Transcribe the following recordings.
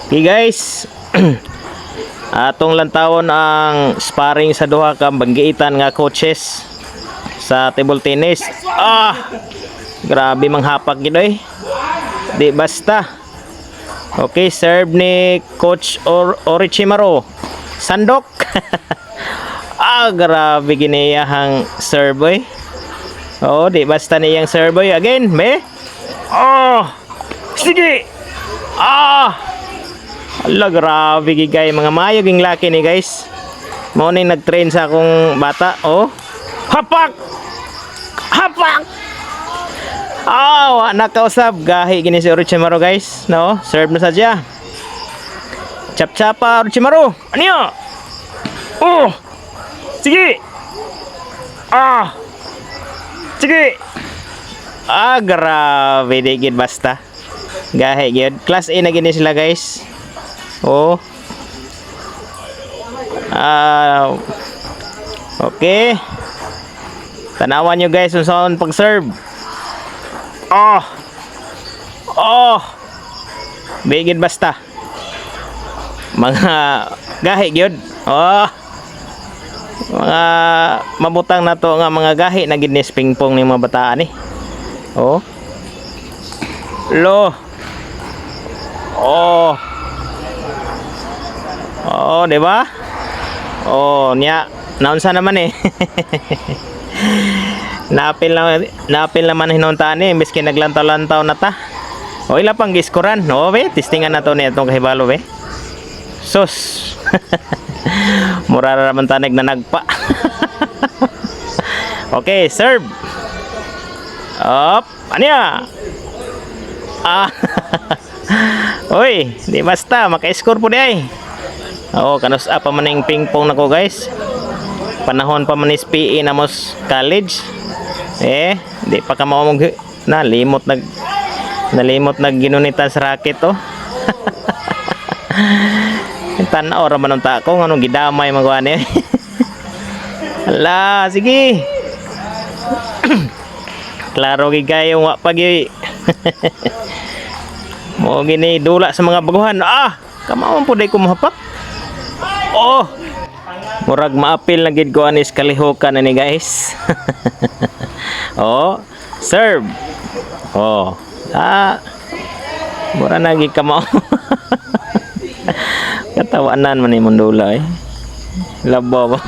Okay guys, atong lantawon ang sparring sa duha ka banggiitan nga coaches sa table tennis. Grabe manghapak gid oy. Di basta. Okay, serve ni Coach Orochimaru. Sandok. Grabe giniyahang serve oy. Oh, di basta niyang serve oy. Again, be. Sige. Ala, grabe gigay mga mayo ging laki ni guys. Mao ni nag-train sa akong bata. Oh. Hapak. Nakausap gahi gini si Orochimaru guys. No, serve na sadya. Chap-chapa Orochimaru. Ano? Oh. Sige. Sige. Grabe di gid basta. Gahi gid. Class A na gini sila guys. Oh. Okay. Tanawan nyo guys unsaon pag-serve. Bigid basta. Mga gahi gyud. Mga mabutang na to nga mga gahi na gid ni pingpong ni mga bataan ni. Di ba? Niya. Naunsa naman eh. Napil naman hinuntaan eh. Miski naglantaw-lantaw na ta. Ila pang giskoran. Be, testingan na to ni itong kahibalo be. Sus. Mura raman tanig na nagpa. Okay, serve. Anya? Oy, di basta maka-score po di ay. Kanus pa maning ping-pong nako guys. Panahon pa manis PE namos college. Di pa ka maumog nalimot nag ginunitan sa racket to. Tanaw ra man ta ko nganong gidamay magawa ni. Ala, sige. Klaro gigayo wa pagi. Mo gini dula sa mga baguhan. Kamao po day ko mahapak. Murag maapil na gid ko anis kalihokan na ni guys. Serve. Mura na gid kamao. Katawanan man ni mundula eh. Labo ba.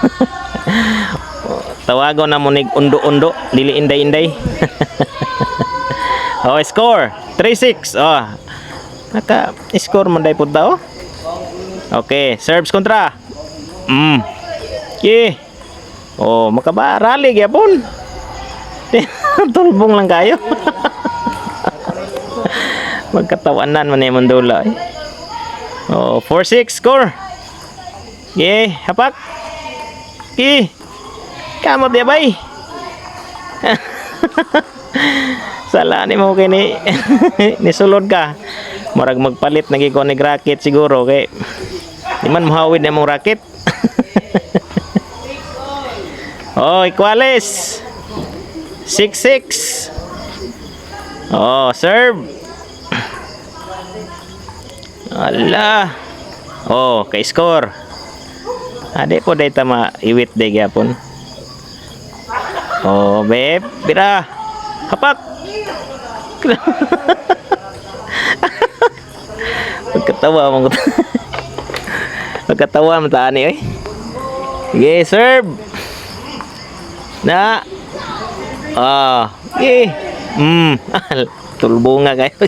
Tawagon na mo nig undo-undo, dili inday-inday. Score 3-6. Naka-score man day pud daw. Okay, serves kontra. Okay. Makabarali gyapon. Tulbong lang kayo. Magkatawanan man ni mundula eh. 4-6 score. Okay, hapak. Okay. Kamot dia bay. Sala ni mo kini nisulod ka. Murag magpalit nagi ko ni racket siguro kay di man mahawid na mong racket. Equales. 6-6. Serve. Ala. Kay score. Ade po day tama iwit day gyapon. Beb, bira. Hapak. Magkatawa mo. Magkatawa mo taani oy. Sige, serve. Na. Tulbunga kayo.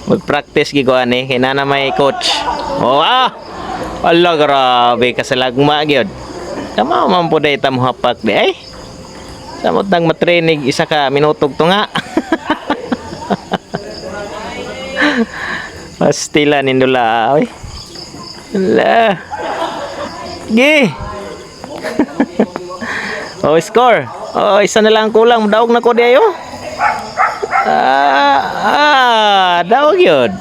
Mag-practice gi ko ani kay nana may coach. Ala, grabe kasalagma gyud. Tama man po day tamo hapak di ay. Samot nang matrinig isa ka minutog to nga. Pastila nindula oy. Ala. Gi. Score. Isa na lang kulang, daog na ko di ayo. Daog yun.